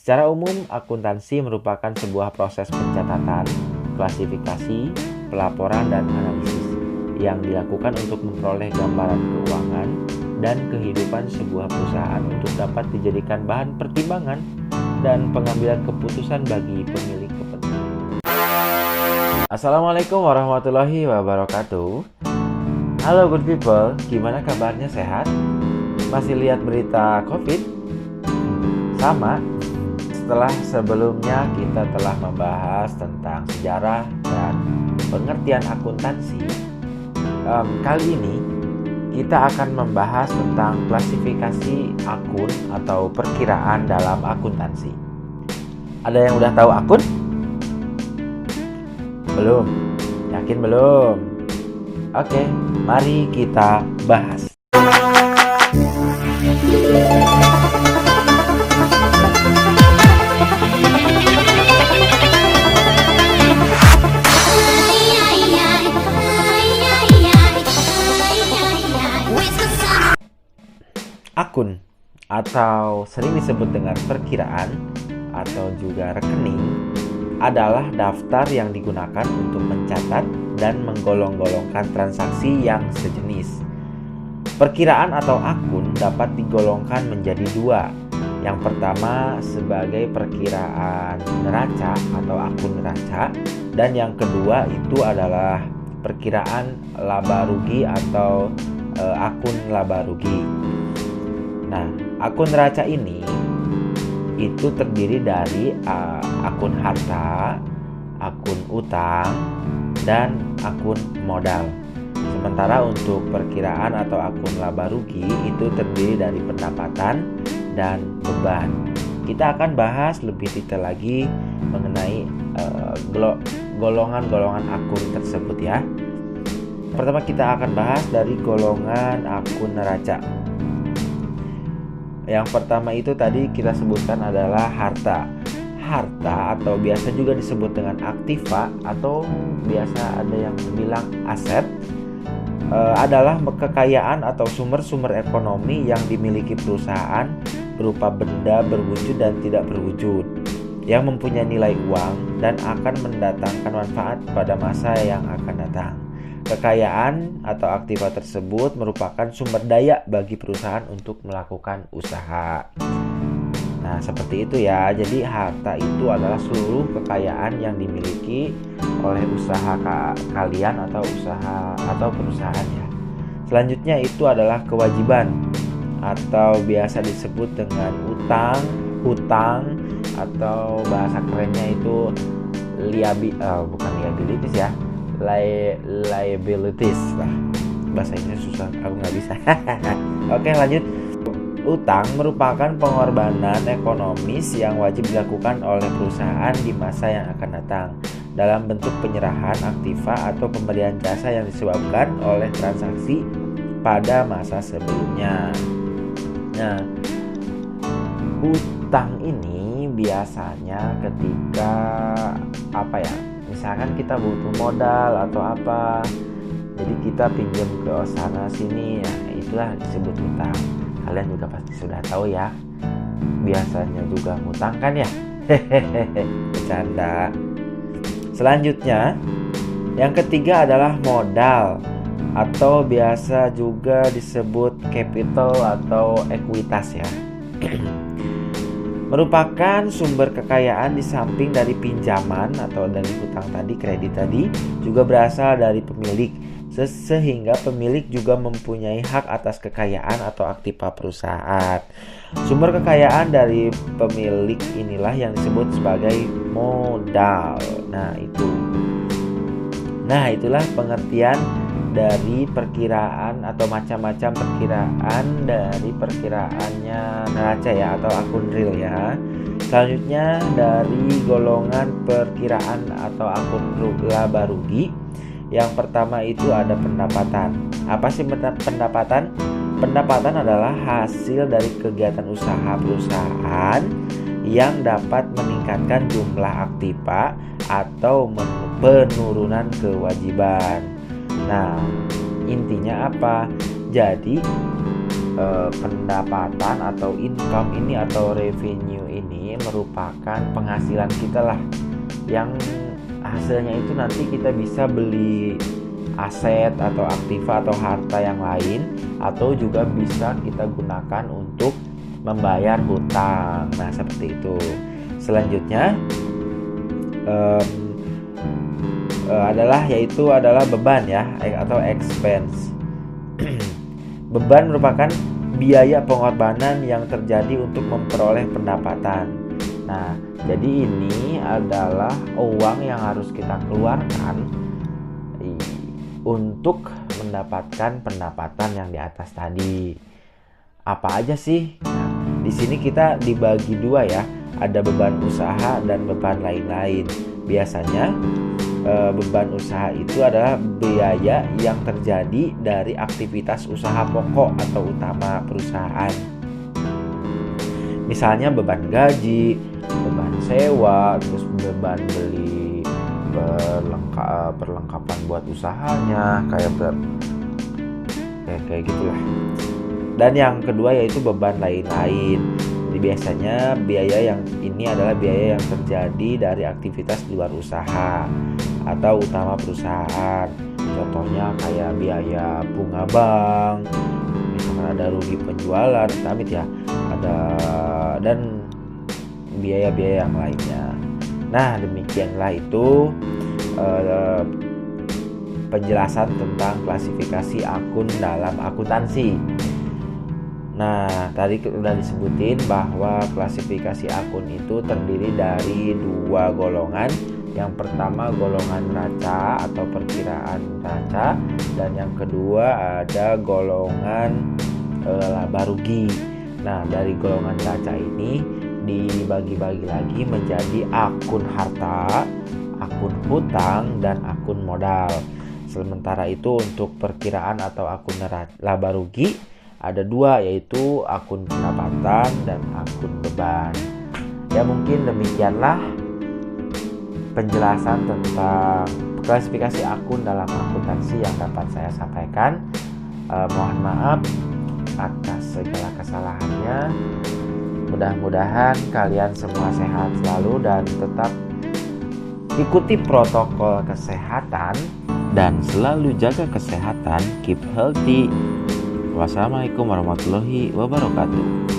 Secara umum, akuntansi merupakan sebuah proses pencatatan, klasifikasi, pelaporan, dan analisis yang dilakukan untuk memperoleh gambaran keuangan dan kehidupan sebuah perusahaan untuk dapat dijadikan bahan pertimbangan dan pengambilan keputusan bagi pemilik kepentingan. Assalamualaikum warahmatullahi wabarakatuh. Halo good people, gimana kabarnya, sehat? Masih lihat berita COVID? Sama. Setelah sebelumnya kita telah membahas tentang sejarah dan pengertian akuntansi, kali ini kita akan membahas tentang klasifikasi akun atau perkiraan dalam akuntansi. Ada yang udah tahu akun? Belum? Yakin belum? Oke, mari kita bahas. Akun atau sering disebut dengan perkiraan atau juga rekening adalah daftar yang digunakan untuk mencatat dan menggolong-golongkan transaksi yang sejenis. Perkiraan atau akun dapat digolongkan menjadi dua. Yang pertama sebagai perkiraan neraca atau akun neraca, dan yang kedua itu adalah perkiraan laba rugi atau akun laba rugi. Nah, akun neraca ini itu terdiri dari akun harta, akun utang, dan akun modal. Sementara untuk perkiraan atau akun laba rugi itu terdiri dari pendapatan dan beban. Kita akan bahas lebih detail lagi mengenai golongan-golongan akun tersebut ya. Pertama kita akan bahas dari golongan akun neraca. Yang pertama itu tadi kita sebutkan adalah harta. Harta atau biasa juga disebut dengan aktiva atau biasa ada yang bilang aset, adalah kekayaan atau sumber-sumber ekonomi yang dimiliki perusahaan berupa benda berwujud dan tidak berwujud yang mempunyai nilai uang dan akan mendatangkan manfaat pada masa yang akan datang. Kekayaan atau aktiva tersebut merupakan sumber daya bagi perusahaan untuk melakukan usaha. Nah, seperti itu ya. Jadi harta itu adalah seluruh kekayaan yang dimiliki oleh usaha kalian atau usaha atau perusahaan ya. Selanjutnya itu adalah kewajiban atau biasa disebut dengan hutang atau bahasa kerennya itu bukan liabilities ya. Liabilities lah, bahasanya susah, aku nggak bisa. Oke, lanjut. Utang merupakan pengorbanan ekonomis yang wajib dilakukan oleh perusahaan di masa yang akan datang dalam bentuk penyerahan aktiva atau pemberian jasa yang disebabkan oleh transaksi pada masa sebelumnya. Nah, utang ini biasanya ketika misalkan kita butuh modal atau apa, jadi kita pinjam ke sana sini, ya itulah disebut utang. Kalian juga pasti sudah tahu ya, biasanya juga ngutang kan ya. Bercanda. Selanjutnya yang ketiga adalah modal atau biasa juga disebut capital atau ekuitas ya. Merupakan sumber kekayaan di samping dari pinjaman atau dari hutang tadi, kredit tadi juga berasal dari pemilik, sehingga pemilik juga mempunyai hak atas kekayaan atau aktiva perusahaan. Sumber kekayaan dari pemilik inilah yang disebut sebagai modal. Nah, itulah pengertian dari perkiraan atau macam-macam perkiraan dari perkiraannya neraca ya atau akun real ya. Selanjutnya dari golongan perkiraan atau akun laba rugi. Yang pertama itu ada pendapatan. Apa sih pendapatan? Pendapatan adalah hasil dari kegiatan usaha perusahaan yang dapat meningkatkan jumlah aktiva atau penurunan kewajiban. Nah, intinya apa? Jadi pendapatan atau income ini atau revenue ini merupakan penghasilan kita lah, yang hasilnya itu nanti kita bisa beli aset atau aktiva atau harta yang lain, atau juga bisa kita gunakan untuk membayar hutang. Nah, seperti itu. Selanjutnya adalah beban ya, atau expense. Beban merupakan biaya pengorbanan yang terjadi untuk memperoleh pendapatan. Nah, jadi ini adalah uang yang harus kita keluarkan untuk mendapatkan pendapatan yang di atas tadi. Apa aja sih? Nah, di sini kita dibagi dua ya, ada beban usaha dan beban lain-lain. Biasanya beban usaha itu adalah biaya yang terjadi dari aktivitas usaha pokok atau utama perusahaan. Misalnya beban gaji, beban sewa, terus beban beli perlengkapan buat usahanya, kayak gitulah. Dan yang kedua yaitu beban lain-lain. Jadi biasanya biaya yang ini adalah biaya yang terjadi dari aktivitas di luar usaha atau utama perusahaan. Contohnya kayak biaya bunga bank, misalkan ada rugi penjualan, amit ya, ada, dan biaya-biaya yang lainnya. Nah, demikianlah itu penjelasan tentang klasifikasi akun dalam akuntansi. Nah, tadi sudah disebutin bahwa klasifikasi akun itu terdiri dari dua golongan. Yang pertama golongan neraca atau perkiraan neraca, dan yang kedua ada golongan laba rugi. Nah, dari golongan neraca ini dibagi-bagi lagi menjadi akun harta, akun hutang, dan akun modal. Sementara itu untuk perkiraan atau akun laba rugi ada dua, yaitu akun pendapatan dan akun beban. Ya, mungkin demikianlah penjelasan tentang klasifikasi akun dalam akuntansi yang dapat saya sampaikan. Mohon maaf atas segala kesalahannya. Mudah-mudahan kalian semua sehat selalu dan tetap ikuti protokol kesehatan dan selalu jaga kesehatan. Keep healthy. Wassalamualaikum warahmatullahi wabarakatuh.